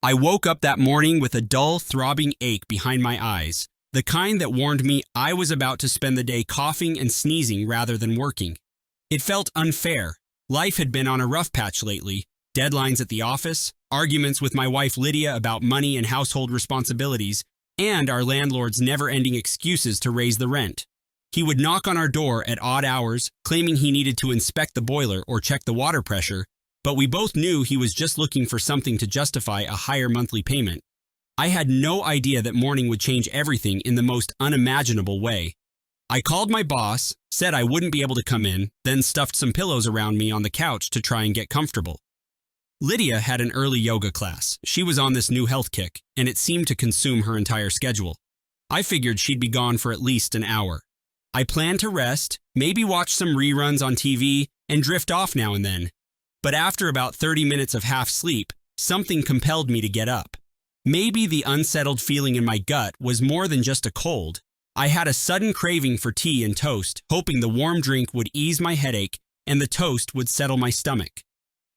I woke up that morning with a dull, throbbing ache behind my eyes, the kind that warned me I was about to spend the day coughing and sneezing rather than working. It felt unfair. Life had been on a rough patch lately. Deadlines at the office, arguments with my wife Lydia about money and household responsibilities, and our landlord's never-ending excuses to raise the rent. He would knock on our door at odd hours, claiming he needed to inspect the boiler or check the water pressure, but we both knew he was just looking for something to justify a higher monthly payment. I had no idea that morning would change everything in the most unimaginable way. I called my boss, said I wouldn't be able to come in, then stuffed some pillows around me on the couch to try and get comfortable. Lydia had an early yoga class. She was on this new health kick, and it seemed to consume her entire schedule. I figured she'd be gone for at least an hour. I planned to rest, maybe watch some reruns on TV, and drift off now and then. But after about 30 minutes of half sleep, something compelled me to get up. Maybe the unsettled feeling in my gut was more than just a cold. I had a sudden craving for tea and toast, hoping the warm drink would ease my headache and the toast would settle my stomach.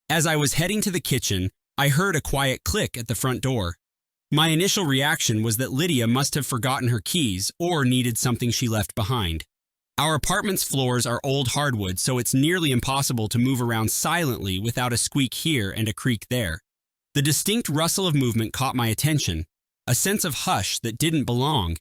As I was heading to the kitchen, I heard a quiet click at the front door. My initial reaction was that Lydia must have forgotten her keys or needed something she left behind. Our apartment's floors are old hardwood, so it's nearly impossible to move around silently without a squeak here and a creak there. The distinct rustle of movement caught my attention, a sense of hush that didn't belong.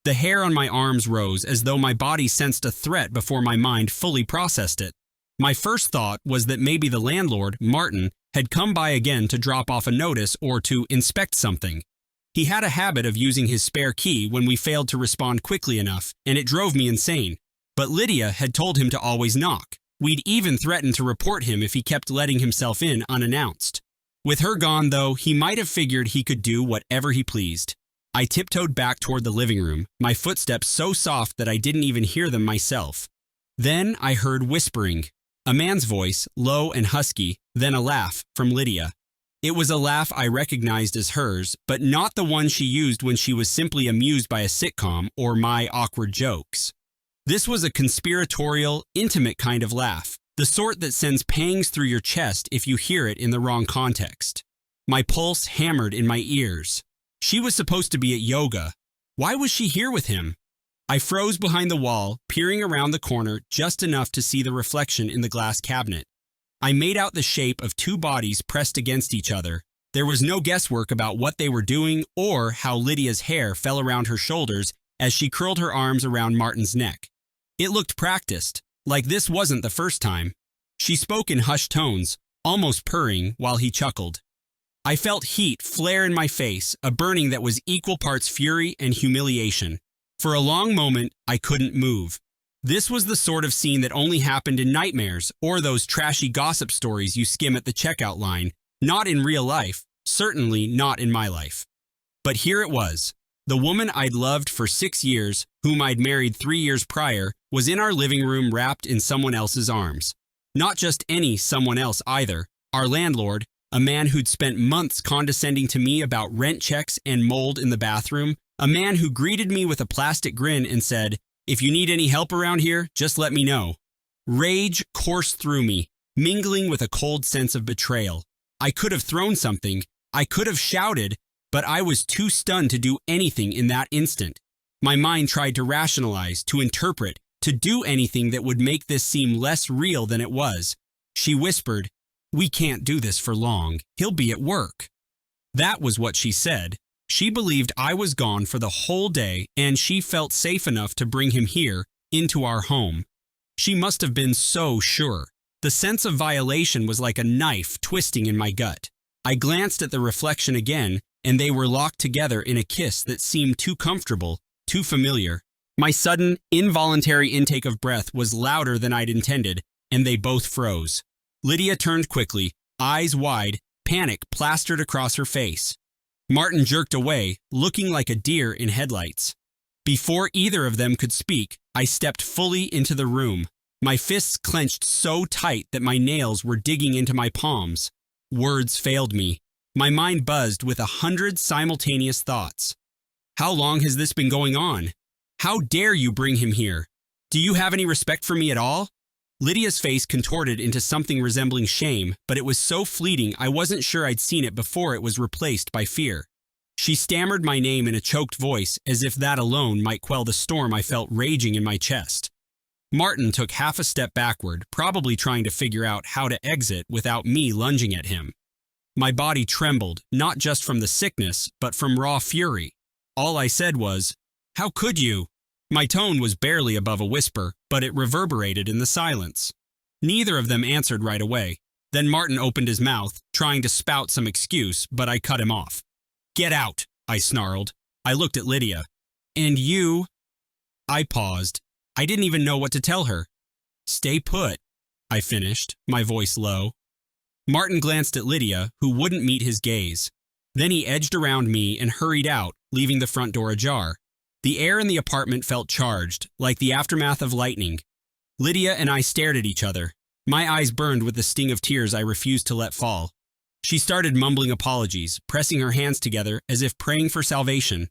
The hair on my arms rose as though my body sensed a threat before my mind fully processed it. My first thought was that maybe the landlord, Martin, had come by again to drop off a notice or to inspect something. He had a habit of using his spare key when we failed to respond quickly enough, and it drove me insane. But Lydia had told him to always knock. We'd even threatened to report him if he kept letting himself in unannounced. With her gone, though, he might have figured he could do whatever he pleased. I tiptoed back toward the living room, my footsteps so soft that I didn't even hear them myself. Then I heard whispering. A man's voice, low and husky, then a laugh from Lydia. It was a laugh I recognized as hers, but not the one she used when she was simply amused by a sitcom or my awkward jokes. This was a conspiratorial, intimate kind of laugh, the sort that sends pangs through your chest if you hear it in the wrong context. My pulse hammered in my ears. She was supposed to be at yoga. Why was she here with him? I froze behind the wall, peering around the corner just enough to see the reflection in the glass cabinet. I made out the shape of two bodies pressed against each other. There was no guesswork about what they were doing or how Lydia's hair fell around her shoulders as she curled her arms around Martin's neck. It looked practiced, like this wasn't the first time. She spoke in hushed tones, almost purring, while he chuckled. I felt heat flare in my face, a burning that was equal parts fury and humiliation. For a long moment, I couldn't move. This was the sort of scene that only happened in nightmares or those trashy gossip stories you skim at the checkout line, not in real life, certainly not in my life. But here it was. The woman I'd loved for 6 years, whom I'd married 3 years prior, was in our living room wrapped in someone else's arms. Not just any someone else either. Our landlord, a man who'd spent months condescending to me about rent checks and mold in the bathroom, a man who greeted me with a plastic grin and said, "If you need any help around here, just let me know." Rage coursed through me, mingling with a cold sense of betrayal. I could have thrown something, I could have shouted, but I was too stunned to do anything in that instant. My mind tried to rationalize, to interpret, to do anything that would make this seem less real than it was. She whispered, "We can't do this for long. He'll be at work." That was what she said. She believed I was gone for the whole day, and she felt safe enough to bring him here, into our home. She must have been so sure. The sense of violation was like a knife twisting in my gut. I glanced at the reflection again, and they were locked together in a kiss that seemed too comfortable, too familiar. My sudden, involuntary intake of breath was louder than I'd intended, and they both froze. Lydia turned quickly, eyes wide, panic plastered across her face. Martin jerked away, looking like a deer in headlights. Before either of them could speak, I stepped fully into the room. My fists clenched so tight that my nails were digging into my palms. Words failed me. My mind buzzed with 100 simultaneous thoughts. How long has this been going on? How dare you bring him here? Do you have any respect for me at all? Lydia's face contorted into something resembling shame, but it was so fleeting I wasn't sure I'd seen it before it was replaced by fear. She stammered my name in a choked voice, as if that alone might quell the storm I felt raging in my chest. Martin took half a step backward, probably trying to figure out how to exit without me lunging at him. My body trembled, not just from the sickness, but from raw fury. All I said was, "How could you?" My tone was barely above a whisper, but it reverberated in the silence. Neither of them answered right away. Then Martin opened his mouth, trying to spout some excuse, but I cut him off. "Get out," I snarled. I looked at Lydia. "And you?" I paused. I didn't even know what to tell her. "Stay put," I finished, my voice low. Martin glanced at Lydia, who wouldn't meet his gaze. Then he edged around me and hurried out, leaving the front door ajar. The air in the apartment felt charged, like the aftermath of lightning. Lydia and I stared at each other. My eyes burned with the sting of tears I refused to let fall. She started mumbling apologies, pressing her hands together as if praying for salvation.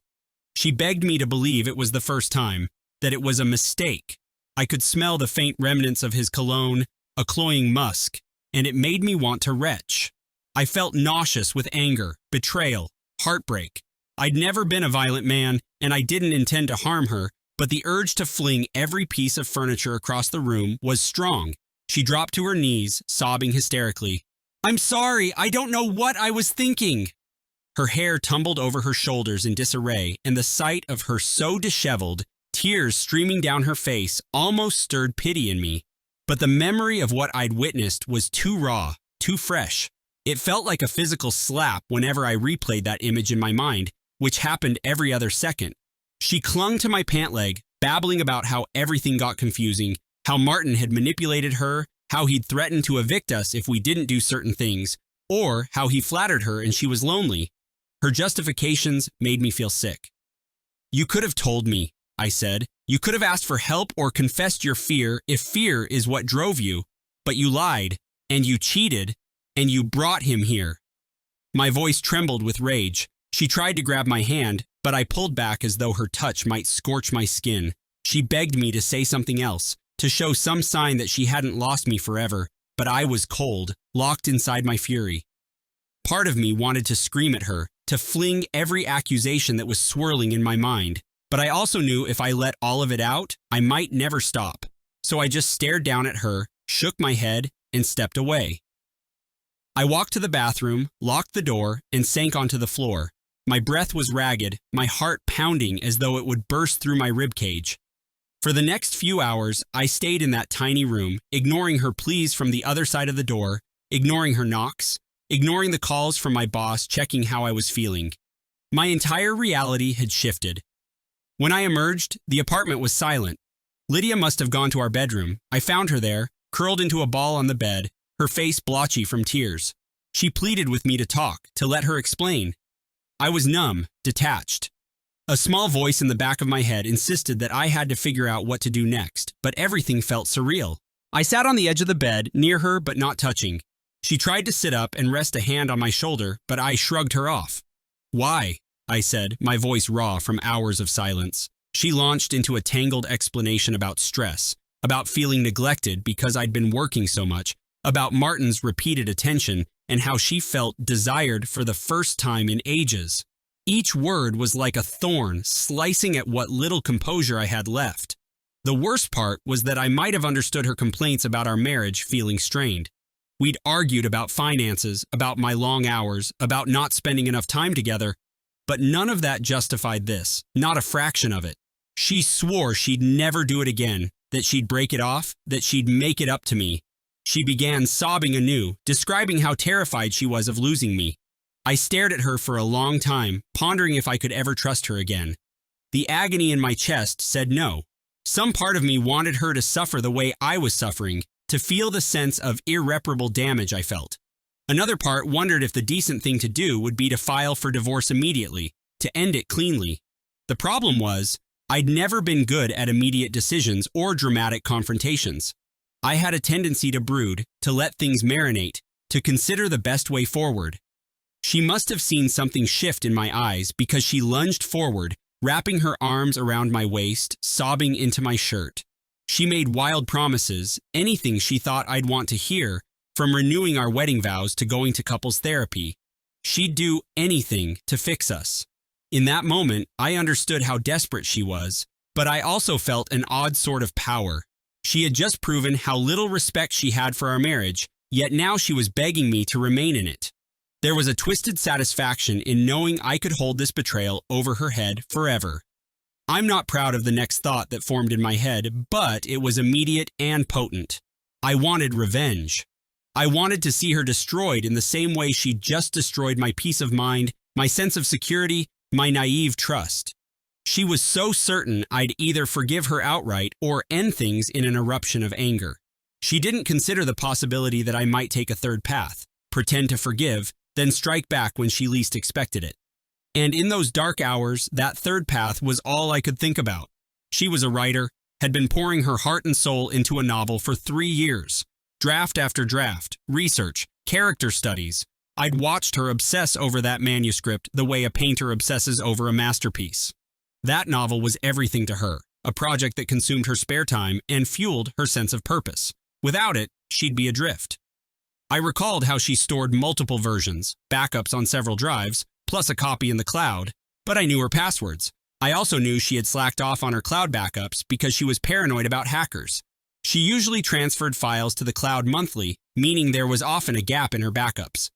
She begged me to believe it was the first time, that it was a mistake. I could smell the faint remnants of his cologne, a cloying musk, and it made me want to retch. I felt nauseous with anger, betrayal, heartbreak. I'd never been a violent man, and I didn't intend to harm her, but the urge to fling every piece of furniture across the room was strong. She dropped to her knees, sobbing hysterically. "I'm sorry, I don't know what I was thinking." Her hair tumbled over her shoulders in disarray, and the sight of her so disheveled, tears streaming down her face, almost stirred pity in me. But the memory of what I'd witnessed was too raw, too fresh. It felt like a physical slap whenever I replayed that image in my mind, which happened every other second. She clung to my pant leg, babbling about how everything got confusing, how Martin had manipulated her, how he'd threatened to evict us if we didn't do certain things, or how he flattered her and she was lonely. Her justifications made me feel sick. "You could have told me," I said. "You could have asked for help or confessed your fear if fear is what drove you. But you lied, and you cheated, and you brought him here." My voice trembled with rage. She tried to grab my hand, but I pulled back as though her touch might scorch my skin. She begged me to say something else, to show some sign that she hadn't lost me forever, but I was cold, locked inside my fury. Part of me wanted to scream at her, to fling every accusation that was swirling in my mind, but I also knew if I let all of it out, I might never stop. So I just stared down at her, shook my head, and stepped away. I walked to the bathroom, locked the door, and sank onto the floor. My breath was ragged, my heart pounding as though it would burst through my ribcage. For the next few hours, I stayed in that tiny room, ignoring her pleas from the other side of the door, ignoring her knocks, ignoring the calls from my boss checking how I was feeling. My entire reality had shifted. When I emerged, the apartment was silent. Lydia must have gone to our bedroom. I found her there, curled into a ball on the bed, her face blotchy from tears. She pleaded with me to talk, to let her explain. I was numb, detached. A small voice in the back of my head insisted that I had to figure out what to do next, but everything felt surreal. I sat on the edge of the bed, near her but not touching. She tried to sit up and rest a hand on my shoulder, but I shrugged her off. "Why?" I said, my voice raw from hours of silence. She launched into a tangled explanation about stress, about feeling neglected because I'd been working so much, about Martin's repeated attention, and how she felt desired for the first time in ages. Each word was like a thorn, slicing at what little composure I had left. The worst part was that I might have understood her complaints about our marriage feeling strained. We'd argued about finances, about my long hours, about not spending enough time together, but none of that justified this, not a fraction of it. She swore she'd never do it again, that she'd break it off, that she'd make it up to me. She began sobbing anew, describing how terrified she was of losing me. I stared at her for a long time, pondering if I could ever trust her again. The agony in my chest said no. Some part of me wanted her to suffer the way I was suffering, to feel the sense of irreparable damage I felt. Another part wondered if the decent thing to do would be to file for divorce immediately, to end it cleanly. The problem was, I'd never been good at immediate decisions or dramatic confrontations. I had a tendency to brood, to let things marinate, to consider the best way forward. She must have seen something shift in my eyes because she lunged forward, wrapping her arms around my waist, sobbing into my shirt. She made wild promises, anything she thought I'd want to hear, from renewing our wedding vows to going to couples therapy. She'd do anything to fix us. In that moment, I understood how desperate she was, but I also felt an odd sort of power. She had just proven how little respect she had for our marriage, yet now she was begging me to remain in it. There was a twisted satisfaction in knowing I could hold this betrayal over her head forever. I'm not proud of the next thought that formed in my head, but it was immediate and potent. I wanted revenge. I wanted to see her destroyed in the same way she'd just destroyed my peace of mind, my sense of security, my naive trust. She was so certain I'd either forgive her outright or end things in an eruption of anger. She didn't consider the possibility that I might take a third path, pretend to forgive, then strike back when she least expected it. And in those dark hours, that third path was all I could think about. She was a writer, had been pouring her heart and soul into a novel for 3 years. Draft after draft, research, character studies. I'd watched her obsess over that manuscript the way a painter obsesses over a masterpiece. That novel was everything to her, a project that consumed her spare time and fueled her sense of purpose. Without it, she'd be adrift. I recalled how she stored multiple versions, backups on several drives, plus a copy in the cloud, but I knew her passwords. I also knew she had slacked off on her cloud backups because she was paranoid about hackers. She usually transferred files to the cloud monthly, meaning there was often a gap in her backups.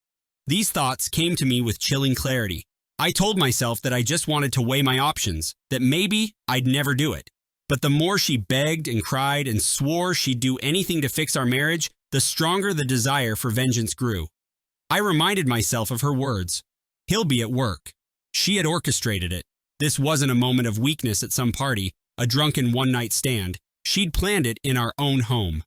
These thoughts came to me with chilling clarity. I told myself that I just wanted to weigh my options, that maybe I'd never do it. But the more she begged and cried and swore she'd do anything to fix our marriage, the stronger the desire for vengeance grew. I reminded myself of her words. He'll be at work. She had orchestrated it. This wasn't a moment of weakness at some party, a drunken one-night stand. She'd planned it in our own home.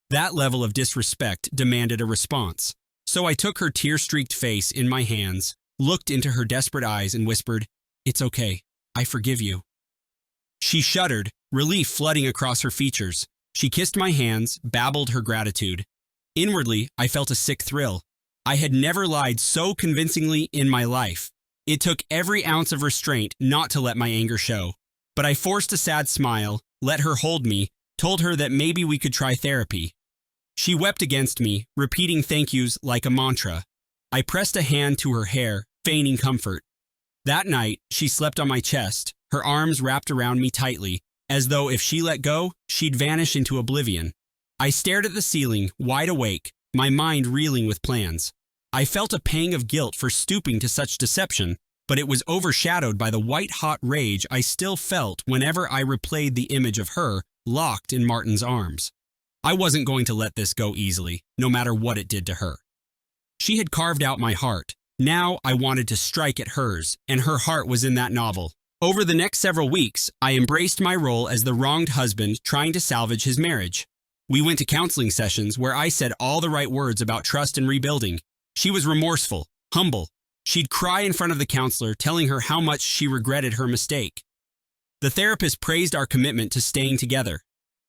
That level of disrespect demanded a response. So I took her tear-streaked face in my hands, looked into her desperate eyes and whispered, "It's okay. I forgive you." She shuddered, relief flooding across her features. She kissed my hands, babbled her gratitude. Inwardly, I felt a sick thrill. I had never lied so convincingly in my life. It took every ounce of restraint not to let my anger show. But I forced a sad smile, let her hold me, told her that maybe we could try therapy. She wept against me, repeating thank yous like a mantra. I pressed a hand to her hair, feigning comfort. That night, she slept on my chest, her arms wrapped around me tightly, as though if she let go, she'd vanish into oblivion. I stared at the ceiling, wide awake, my mind reeling with plans. I felt a pang of guilt for stooping to such deception, but it was overshadowed by the white-hot rage I still felt whenever I replayed the image of her locked in Martin's arms. I wasn't going to let this go easily, no matter what it did to her. She had carved out my heart. Now I wanted to strike at hers, and her heart was in that novel. Over the next several weeks, I embraced my role as the wronged husband trying to salvage his marriage. We went to counseling sessions where I said all the right words about trust and rebuilding. She was remorseful, humble. She'd cry in front of the counselor, telling her how much she regretted her mistake. The therapist praised our commitment to staying together.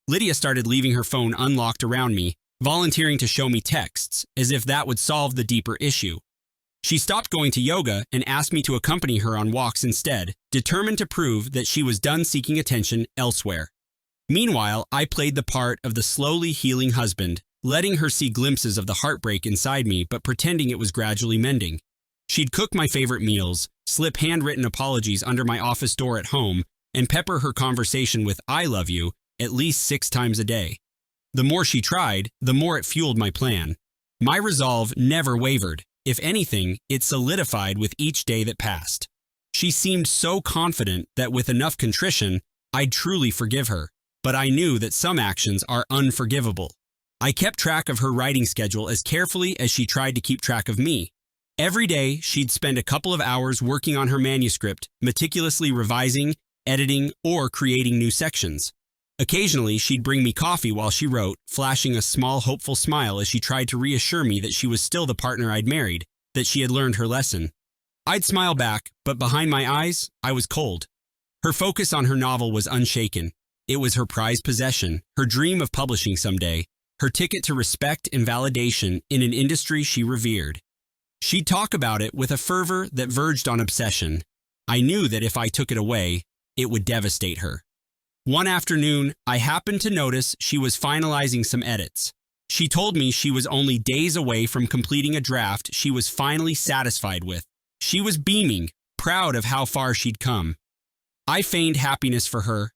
Lydia started leaving her phone unlocked around me, volunteering to show me texts, as if that would solve the deeper issue. She stopped going to yoga and asked me to accompany her on walks instead, determined to prove that she was done seeking attention elsewhere. Meanwhile, I played the part of the slowly healing husband, letting her see glimpses of the heartbreak inside me but pretending it was gradually mending. She'd cook my favorite meals, slip handwritten apologies under my office door at home, and pepper her conversation with "I love you" at least 6 times a day. The more she tried, the more it fueled my plan. My resolve never wavered. If anything, it solidified with each day that passed. She seemed so confident that with enough contrition, I'd truly forgive her. But I knew that some actions are unforgivable. I kept track of her writing schedule as carefully as she tried to keep track of me. Every day, she'd spend a couple of hours working on her manuscript, meticulously revising, editing, or creating new sections. Occasionally, she'd bring me coffee while she wrote, flashing a small, hopeful smile as she tried to reassure me that she was still the partner I'd married, that she had learned her lesson. I'd smile back, but behind my eyes, I was cold. Her focus on her novel was unshaken. It was her prized possession, her dream of publishing someday, her ticket to respect and validation in an industry she revered. She'd talk about it with a fervor that verged on obsession. I knew that if I took it away, it would devastate her. One afternoon, I happened to notice she was finalizing some edits. She told me she was only days away from completing a draft she was finally satisfied with. She was beaming, proud of how far she'd come. I feigned happiness for her.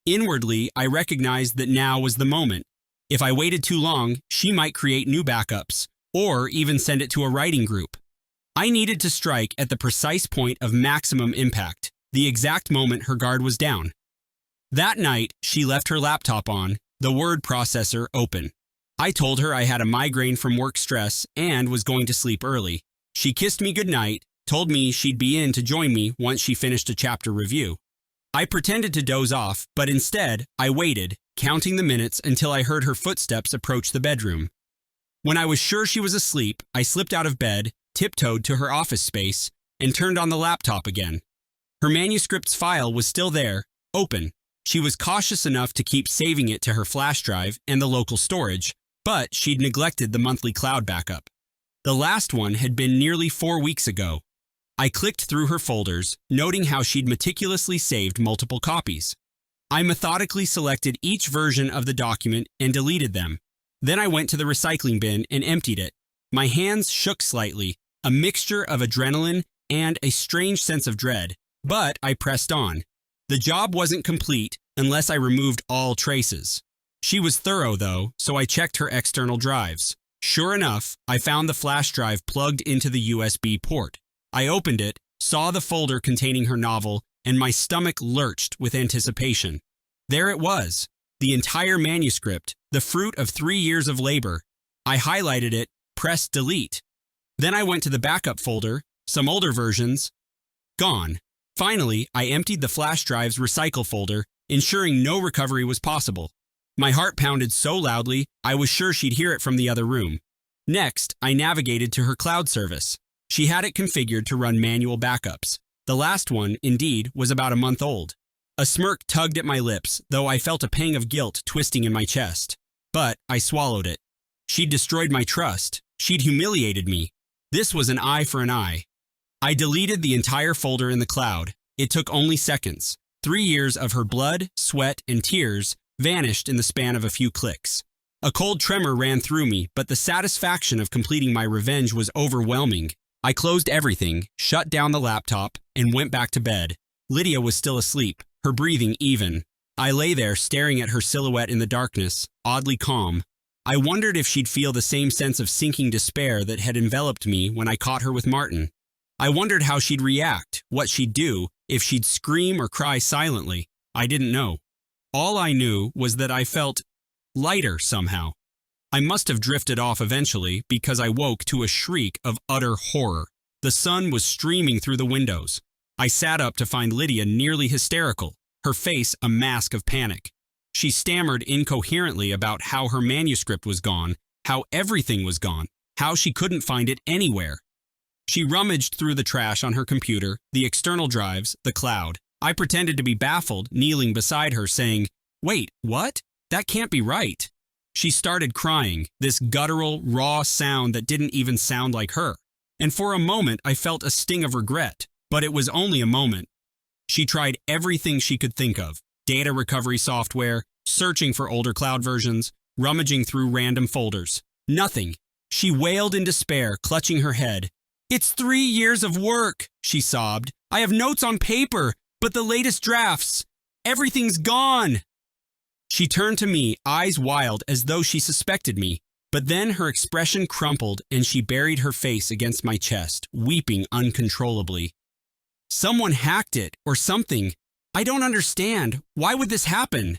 Inwardly, I recognized that now was the moment. If I waited too long, she might create new backups, or even send it to a writing group. I needed to strike at the precise point of maximum impact, the exact moment her guard was down. That night, she left her laptop on, the word processor open. I told her I had a migraine from work stress and was going to sleep early. She kissed me goodnight, told me she'd be in to join me once she finished a chapter review. I pretended to doze off, but instead, I waited, counting the minutes until I heard her footsteps approach the bedroom. When I was sure she was asleep, I slipped out of bed, tiptoed to her office space, and turned on the laptop again. Her manuscript's file was still there, open. She was cautious enough to keep saving it to her flash drive and the local storage, but she'd neglected the monthly cloud backup. The last one had been nearly 4 weeks ago. I clicked through her folders, noting how she'd meticulously saved multiple copies. I methodically selected each version of the document and deleted them. Then I went to the recycling bin and emptied it. My hands shook slightly, a mixture of adrenaline and a strange sense of dread, but I pressed on. The job wasn't complete unless I removed all traces. She was thorough, though, so I checked her external drives. Sure enough, I found the flash drive plugged into the USB port. I opened it, saw the folder containing her novel, and my stomach lurched with anticipation. There it was, the entire manuscript, the fruit of 3 years of labor. I highlighted it, pressed delete. Then I went to the backup folder, some older versions. Gone. Finally, I emptied the flash drive's recycle folder, ensuring no recovery was possible. My heart pounded so loudly, I was sure she'd hear it from the other room. Next, I navigated to her cloud service. She had it configured to run manual backups. The last one, indeed, was about a month old. A smirk tugged at my lips, though I felt a pang of guilt twisting in my chest. But I swallowed it. She'd destroyed my trust. She'd humiliated me. This was an eye for an eye. I deleted the entire folder in the cloud. It took only seconds. 3 years of her blood, sweat, and tears vanished in the span of a few clicks. A cold tremor ran through me, but the satisfaction of completing my revenge was overwhelming. I closed everything, shut down the laptop, and went back to bed. Lydia was still asleep, her breathing even. I lay there staring at her silhouette in the darkness, oddly calm. I wondered if she'd feel the same sense of sinking despair that had enveloped me when I caught her with Martin. I wondered how she'd react, what she'd do, if she'd scream or cry silently. I didn't know. All I knew was that I felt lighter somehow. I must have drifted off eventually because I woke to a shriek of utter horror. The sun was streaming through the windows. I sat up to find Lydia nearly hysterical, her face a mask of panic. She stammered incoherently about how her manuscript was gone, how everything was gone, how she couldn't find it anywhere. She rummaged through the trash on her computer, the external drives, the cloud. I pretended to be baffled, kneeling beside her, saying, "Wait, what? That can't be right." She started crying, this guttural, raw sound that didn't even sound like her. And for a moment, I felt a sting of regret, but it was only a moment. She tried everything she could think of: data recovery software, searching for older cloud versions, rummaging through random folders. Nothing. She wailed in despair, clutching her head. "It's 3 years of work," she sobbed. "I have notes on paper, but the latest drafts, everything's gone." She turned to me, eyes wild as though she suspected me. But then her expression crumpled and she buried her face against my chest, weeping uncontrollably. "Someone hacked it, or something. I don't understand. Why would this happen?"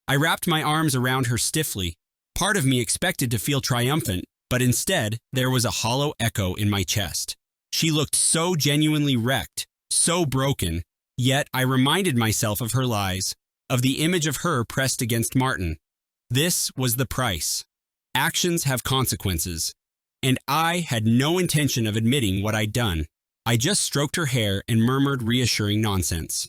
I wrapped my arms around her stiffly. Part of me expected to feel triumphant, but instead, there was a hollow echo in my chest. She looked so genuinely wrecked, so broken, yet I reminded myself of her lies, of the image of her pressed against Martin. This was the price. Actions have consequences, and I had no intention of admitting what I'd done. I just stroked her hair and murmured reassuring nonsense.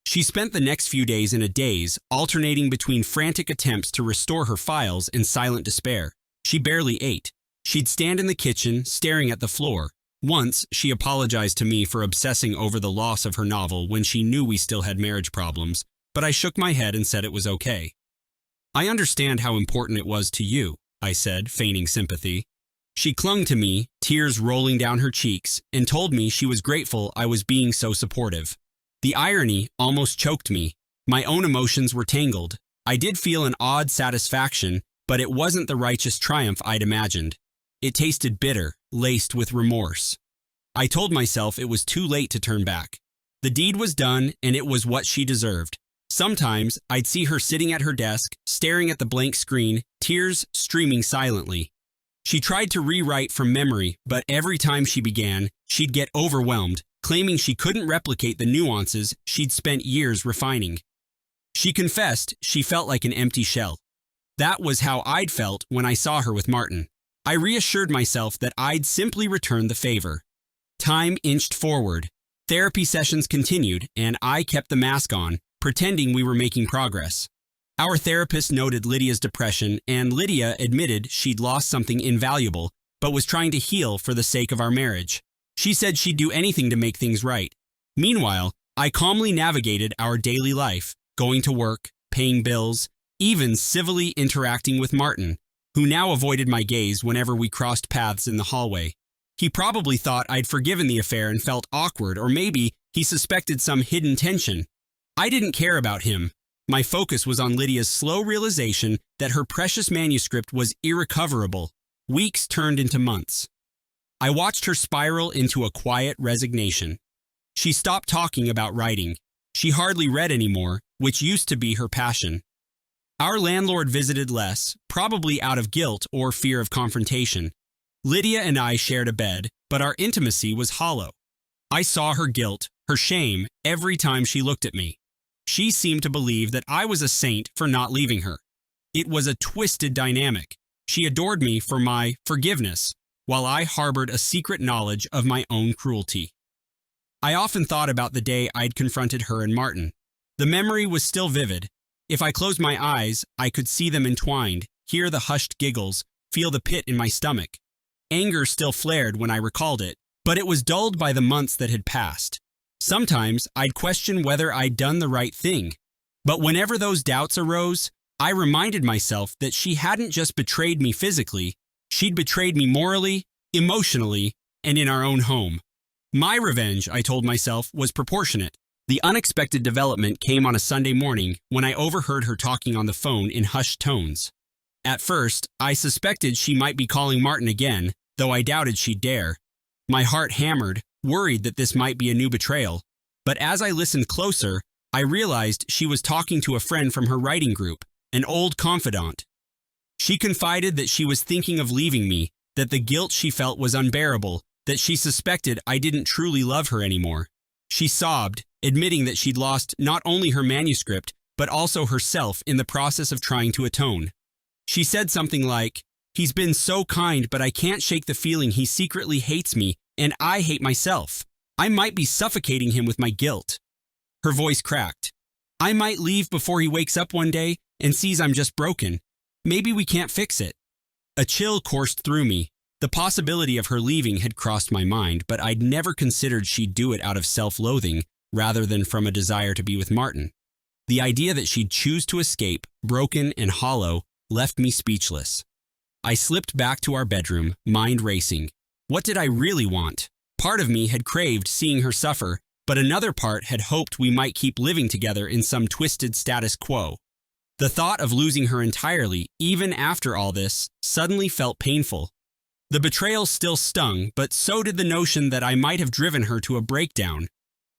She spent the next few days in a daze, alternating between frantic attempts to restore her files and silent despair. She barely ate. She'd stand in the kitchen, staring at the floor. Once, she apologized to me for obsessing over the loss of her novel when she knew we still had marriage problems. but I shook my head and said it was okay. "I understand how important it was to you," I said, feigning sympathy. She clung to me, tears rolling down her cheeks, and told me she was grateful I was being so supportive. The irony almost choked me. My own emotions were tangled. I did feel an odd satisfaction, but it wasn't the righteous triumph I'd imagined. It tasted bitter, laced with remorse. I told myself it was too late to turn back. The deed was done, and it was what she deserved. Sometimes I'd see her sitting at her desk, staring at the blank screen, tears streaming silently. She tried to rewrite from memory, but every time she began, she'd get overwhelmed, claiming she couldn't replicate the nuances she'd spent years refining. She confessed she felt like an empty shell. That was how I'd felt when I saw her with Martin. I reassured myself that I'd simply return the favor. Time inched forward. Therapy sessions continued, and I kept the mask on, pretending we were making progress. Our therapist noted Lydia's depression, and Lydia admitted she'd lost something invaluable, but was trying to heal for the sake of our marriage. She said she'd do anything to make things right. Meanwhile, I calmly navigated our daily life, going to work, paying bills, even civilly interacting with Martin, who now avoided my gaze whenever we crossed paths in the hallway. He probably thought I'd forgiven the affair and felt awkward, or maybe he suspected some hidden tension. I didn't care about him. My focus was on Lydia's slow realization that her precious manuscript was irrecoverable. Weeks turned into months. I watched her spiral into a quiet resignation. She stopped talking about writing. She hardly read anymore, which used to be her passion. Our landlord visited less, probably out of guilt or fear of confrontation. Lydia and I shared a bed, but our intimacy was hollow. I saw her guilt, her shame, every time she looked at me. She seemed to believe that I was a saint for not leaving her. It was a twisted dynamic. She adored me for my forgiveness, while I harbored a secret knowledge of my own cruelty. I often thought about the day I'd confronted her and Martin. The memory was still vivid. If I closed my eyes, I could see them entwined, hear the hushed giggles, feel the pit in my stomach. Anger still flared when I recalled it, but it was dulled by the months that had passed. Sometimes I'd question whether I'd done the right thing. But whenever those doubts arose, I reminded myself that she hadn't just betrayed me physically, she'd betrayed me morally, emotionally, and in our own home. My revenge, I told myself, was proportionate. The unexpected development came on a Sunday morning when I overheard her talking on the phone in hushed tones. At first, I suspected she might be calling Martin again, though I doubted she'd dare. My heart hammered, worried that this might be a new betrayal. But as I listened closer, I realized she was talking to a friend from her writing group, an old confidant. She confided that she was thinking of leaving me, that the guilt she felt was unbearable, that she suspected I didn't truly love her anymore. She sobbed, admitting that she'd lost not only her manuscript, but also herself in the process of trying to atone. She said something like, "He's been so kind, but I can't shake the feeling he secretly hates me, and I hate myself. I might be suffocating him with my guilt." Her voice cracked. "I might leave before he wakes up one day and sees I'm just broken. Maybe we can't fix it." A chill coursed through me. The possibility of her leaving had crossed my mind, but I'd never considered she'd do it out of self-loathing rather than from a desire to be with Martin. The idea that she'd choose to escape, broken and hollow, left me speechless. I slipped back to our bedroom, mind racing. What did I really want? Part of me had craved seeing her suffer, but another part had hoped we might keep living together in some twisted status quo. The thought of losing her entirely, even after all this, suddenly felt painful. The betrayal still stung, but so did the notion that I might have driven her to a breakdown.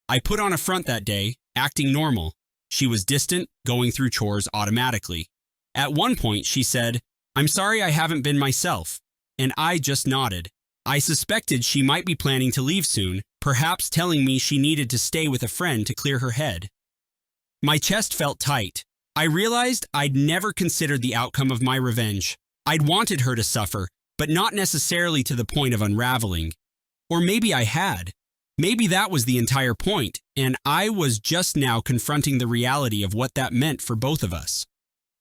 I put on a front that day, acting normal. She was distant, going through chores automatically. At one point, she said, "I'm sorry I haven't been myself," and I just nodded. I suspected she might be planning to leave soon, perhaps telling me she needed to stay with a friend to clear her head. My chest felt tight. I realized I'd never considered the outcome of my revenge. I'd wanted her to suffer, but not necessarily to the point of unraveling. Or maybe I had. Maybe that was the entire point, and I was just now confronting the reality of what that meant for both of us.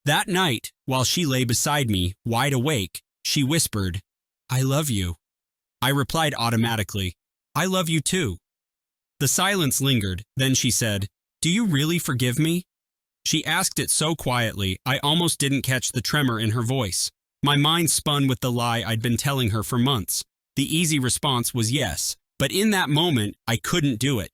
That night, while she lay beside me, wide awake, she whispered, "I love you." I replied automatically, "I love you too." The silence lingered, then she said, "Do you really forgive me?" She asked it so quietly, I almost didn't catch the tremor in her voice. My mind spun with the lie I'd been telling her for months. The easy response was yes, but in that moment, I couldn't do it.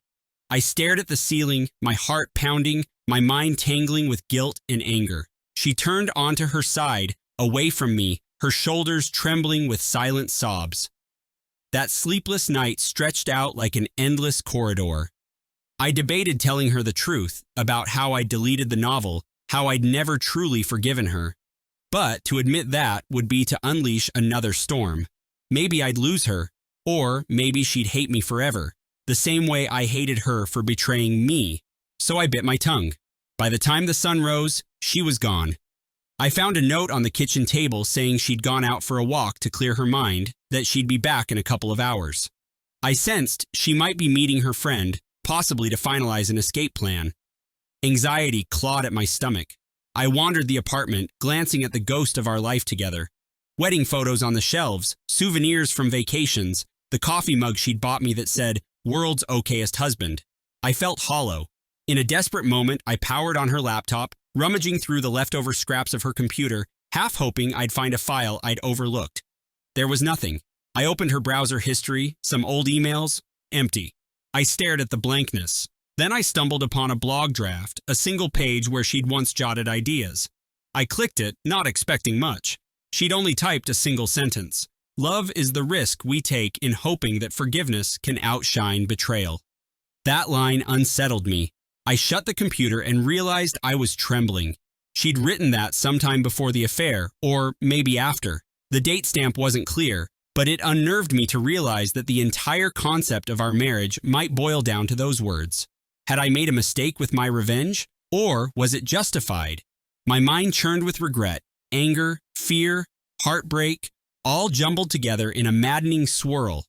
I stared at the ceiling, my heart pounding, my mind tangling with guilt and anger. She turned onto her side, away from me, her shoulders trembling with silent sobs. That sleepless night stretched out like an endless corridor. I debated telling her the truth about how I'd deleted the novel, how I'd never truly forgiven her. But to admit that would be to unleash another storm. Maybe I'd lose her, or maybe she'd hate me forever, the same way I hated her for betraying me. So I bit my tongue. By the time the sun rose, she was gone. I found a note on the kitchen table saying she'd gone out for a walk to clear her mind, that she'd be back in a couple of hours. I sensed she might be meeting her friend, possibly to finalize an escape plan. Anxiety clawed at my stomach. I wandered the apartment, glancing at the ghost of our life together. Wedding photos on the shelves, souvenirs from vacations, the coffee mug she'd bought me that said, "World's okayest husband." I felt hollow. In a desperate moment, I powered on her laptop, rummaging through the leftover scraps of her computer, half hoping I'd find a file I'd overlooked. There was nothing. I opened her browser history, some old emails, empty. I stared at the blankness. Then I stumbled upon a blog draft, a single page where she'd once jotted ideas. I clicked it, not expecting much. She'd only typed a single sentence. Love is the risk we take in hoping that forgiveness can outshine betrayal. That line unsettled me. I shut the computer and realized I was trembling. She'd written that sometime before the affair, or maybe after. The date stamp wasn't clear, but it unnerved me to realize that the entire concept of our marriage might boil down to those words. Had I made a mistake with my revenge, or was it justified? My mind churned with regret, anger, fear, heartbreak, all jumbled together in a maddening swirl.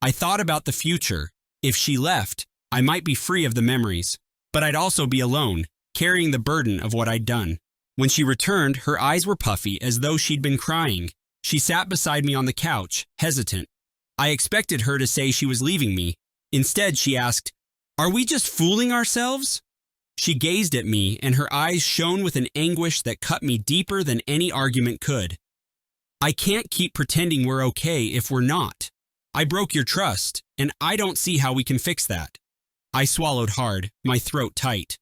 I thought about the future. If she left, I might be free of the memories, but I'd also be alone, carrying the burden of what I'd done. When she returned, her eyes were puffy as though she'd been crying. She sat beside me on the couch, hesitant. I expected her to say she was leaving me. Instead, she asked, "Are we just fooling ourselves?" She gazed at me, and her eyes shone with an anguish that cut me deeper than any argument could. "I can't keep pretending we're okay if we're not. I broke your trust, and I don't see how we can fix that." I swallowed hard, my throat tight.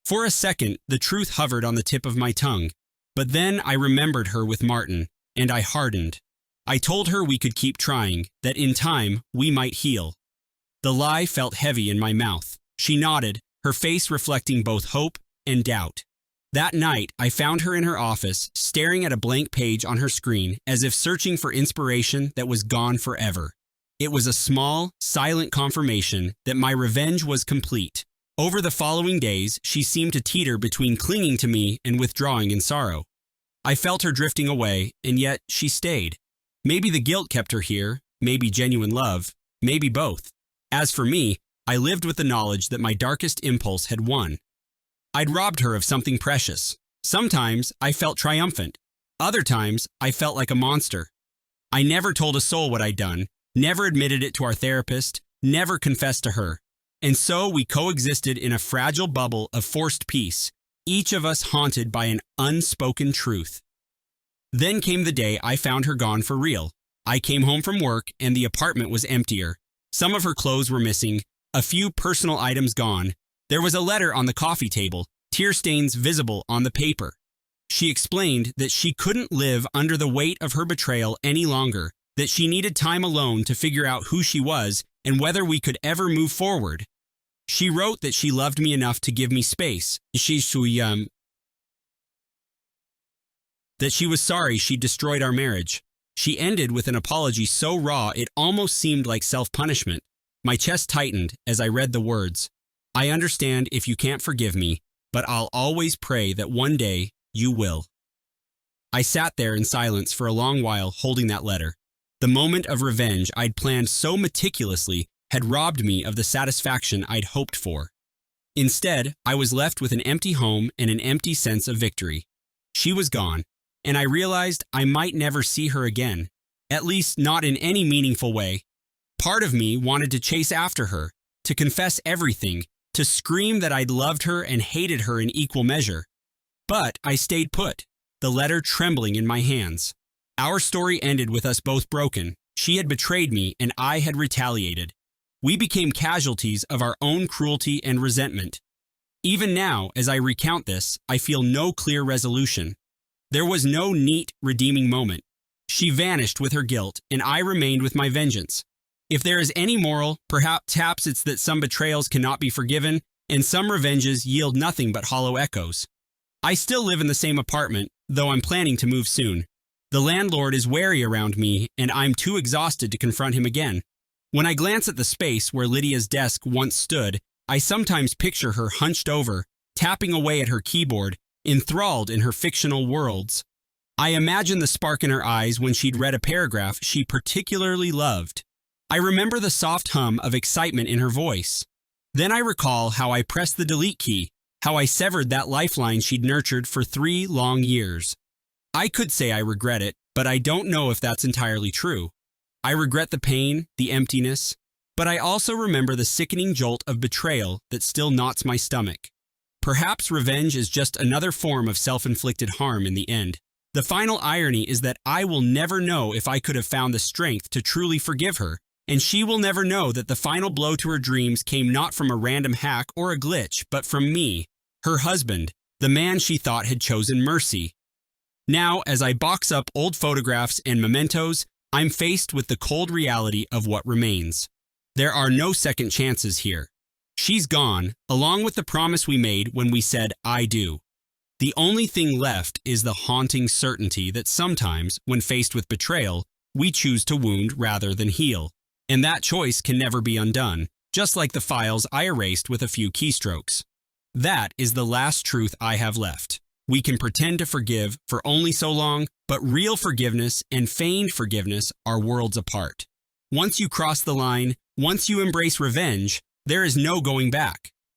For a second, the truth hovered on the tip of my tongue. But then I remembered her with Martin, and I hardened. I told her we could keep trying, that in time we might heal. The lie felt heavy in my mouth. She nodded, her face reflecting both hope and doubt. That night, I found her in her office, staring at a blank page on her screen, as if searching for inspiration that was gone forever. It was a small, silent confirmation that my revenge was complete. Over the following days, she seemed to teeter between clinging to me and withdrawing in sorrow. I felt her drifting away, and yet she stayed. Maybe the guilt kept her here, maybe genuine love, maybe both. As for me, I lived with the knowledge that my darkest impulse had won. I'd robbed her of something precious. Sometimes I felt triumphant. Other times I felt like a monster. I never told a soul what I'd done, never admitted it to our therapist, never confessed to her. And so we coexisted in a fragile bubble of forced peace, each of us haunted by an unspoken truth. Then came the day I found her gone for real. I came home from work and the apartment was emptier. Some of her clothes were missing, a few personal items gone. There was a letter on the coffee table, tear stains visible on the paper. She explained that she couldn't live under the weight of her betrayal any longer, that she needed time alone to figure out who she was and whether we could ever move forward. She wrote that she loved me enough to give me space. That she was sorry she destroyed our marriage. She ended with an apology so raw it almost seemed like self-punishment. My chest tightened as I read the words. "I understand if you can't forgive me, but I'll always pray that one day you will." I sat there in silence for a long while holding that letter. The moment of revenge I'd planned so meticulously had robbed me of the satisfaction I'd hoped for. Instead, I was left with an empty home and an empty sense of victory. She was gone, and I realized I might never see her again, at least not in any meaningful way. Part of me wanted to chase after her, to confess everything, to scream that I'd loved her and hated her in equal measure. But I stayed put, the letter trembling in my hands. Our story ended with us both broken. She had betrayed me, and I had retaliated. We became casualties of our own cruelty and resentment. Even now, as I recount this, I feel no clear resolution. There was no neat, redeeming moment. She vanished with her guilt, and I remained with my vengeance. If there is any moral, perhaps it's that some betrayals cannot be forgiven, and some revenges yield nothing but hollow echoes. I still live in the same apartment, though I'm planning to move soon. The landlord is wary around me, and I'm too exhausted to confront him again. When I glance at the space where Lydia's desk once stood, I sometimes picture her hunched over, tapping away at her keyboard, enthralled in her fictional worlds. I imagine the spark in her eyes when she'd read a paragraph she particularly loved. I remember the soft hum of excitement in her voice. Then I recall how I pressed the delete key, how I severed that lifeline she'd nurtured for 3 long years. I could say I regret it, but I don't know if that's entirely true. I regret the pain, the emptiness, but I also remember the sickening jolt of betrayal that still knots my stomach. Perhaps revenge is just another form of self-inflicted harm in the end. The final irony is that I will never know if I could have found the strength to truly forgive her, and she will never know that the final blow to her dreams came not from a random hack or a glitch, but from me, her husband, the man she thought had chosen mercy. Now, as I box up old photographs and mementos, I'm faced with the cold reality of what remains. There are no second chances here. She's gone, along with the promise we made when we said, "I do." The only thing left is the haunting certainty that sometimes, when faced with betrayal, we choose to wound rather than heal. And that choice can never be undone, just like the files I erased with a few keystrokes. That is the last truth I have left. We can pretend to forgive for only so long, but real forgiveness and feigned forgiveness are worlds apart. Once you cross the line, once you embrace revenge, there is no going back.